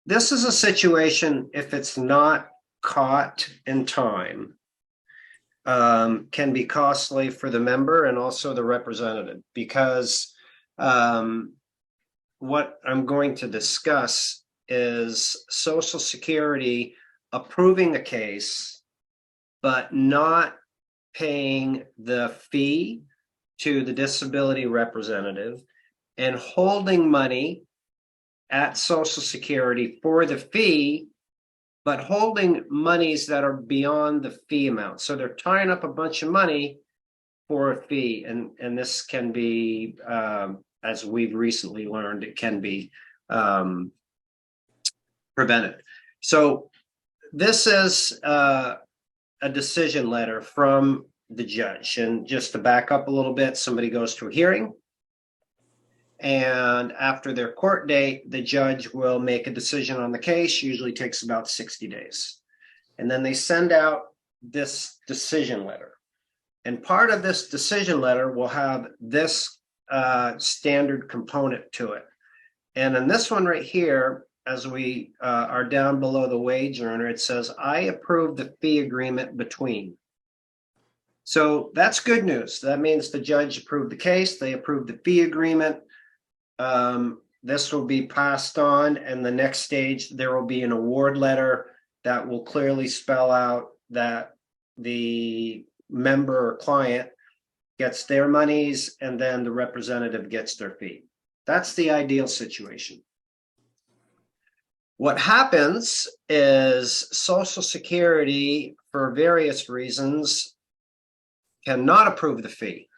This is a situation, if it's not caught in time, can be costly for the member and also the representative, because what I'm going to discuss is Social Security approving a case, but not paying the fee to the disability representative and holding money at Social Security for the fee, but holding monies that are beyond the fee amount. So they're tying up a bunch of money for a fee, and this can be, as we've recently learned, it can be prevented. So this is a decision letter from the judge, and just to back up a little bit, somebody goes to a hearing, and after their court date, the judge will make a decision on the case. Usually takes about 60 days. And then they send out this decision letter. And part of this decision letter will have this standard component to it. And in this one right here, as we are down below the wage earner, it says, I approve the fee agreement between. So that's good news. That means the judge approved the case, they approved the fee agreement. This will be passed on, and the next stage, there will be an award letter that will clearly spell out that the member or client gets their monies, and then the representative gets their fee. That's the ideal situation. What happens is Social Security, for various reasons, cannot approve the fee,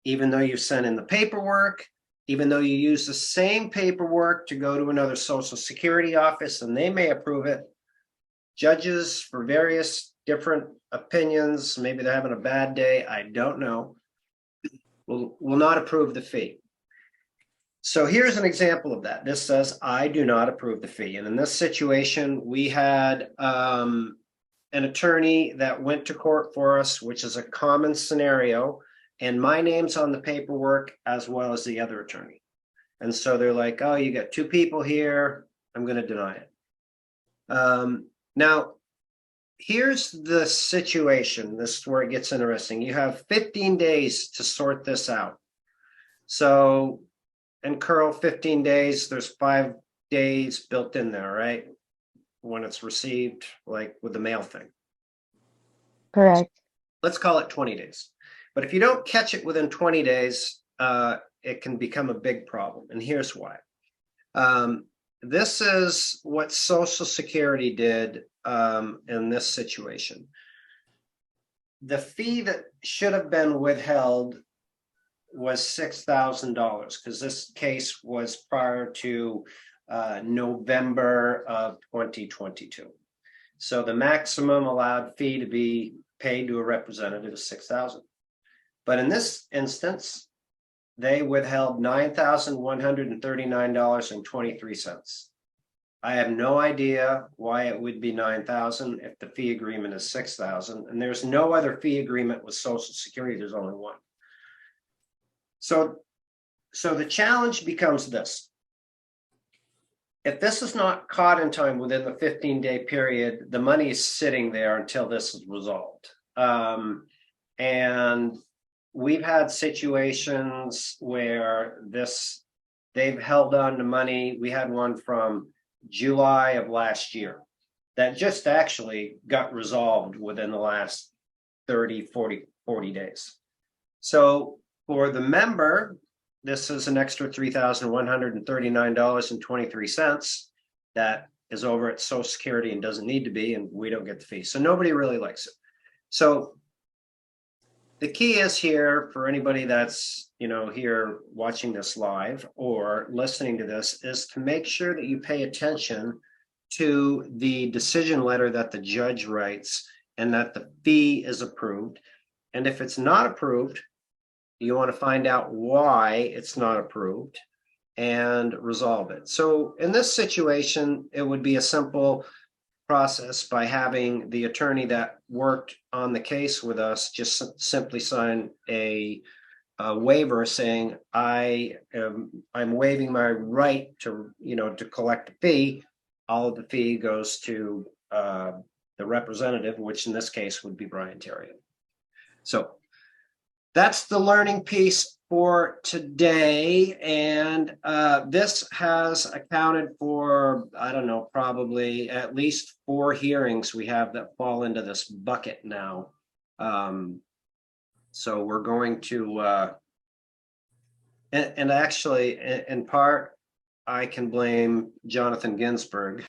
even though you sent in the paperwork, even though you use the same paperwork to go to another Social Security office and they may approve it. Judges, for various different opinions, maybe they're having a bad day, I don't know, will not approve the fee. So here's an example of that. This says, I do not approve the fee. And in this situation, we had an attorney that went to court for us, which is a common scenario. And my name's on the paperwork as well as the other attorney. And so they're like, oh, you got two people here, I'm going to deny it. Now, here's the situation. This is where it gets interesting. You have 15 days to sort this out. So in Curl, 15 days, there's 5 days built in there, right? When it's received, like with the mail thing. Correct. Let's call it 20 days. But if you don't catch it within 20 days, it can become a big problem. And here's why. This is what Social Security did in this situation. The fee that should have been withheld was $6,000, because this case was prior to November of 2022. So the maximum allowed fee to be paid to a representative is $6,000. But in this instance, they withheld $9,139.23. I have no idea why it would be $9,000 if the fee agreement is $6,000, and there's no other fee agreement with Social Security. There's only one. So the challenge becomes this. If this is not caught in time within the 15-day period, the money is sitting there until this is resolved. And we've had situations where they've held on to money. We had one from July of last year that just actually got resolved within the last 30, 40 days. So for the member, this is an extra $3,139.23 that is over at Social Security and doesn't need to be, and we don't get the fee. So nobody really likes it. So the key is here for anybody that's, here watching this live or listening to this, is to make sure that you pay attention to the decision letter that the judge writes and that the fee is approved. And if it's not approved, you want to find out why it's not approved and resolve it. So in this situation, it would be a simple process by having the attorney that worked on the case with us just simply sign a waiver saying, I'm waiving my right to, to collect a fee, all of the fee goes to the representative, which in this case would be Brian Terrian. So that's the learning piece for today. And this has accounted for, I don't know, probably at least 4 hearings we have that fall into this bucket now. So we're going to, and actually, in part, I can blame Jonathan Ginsburg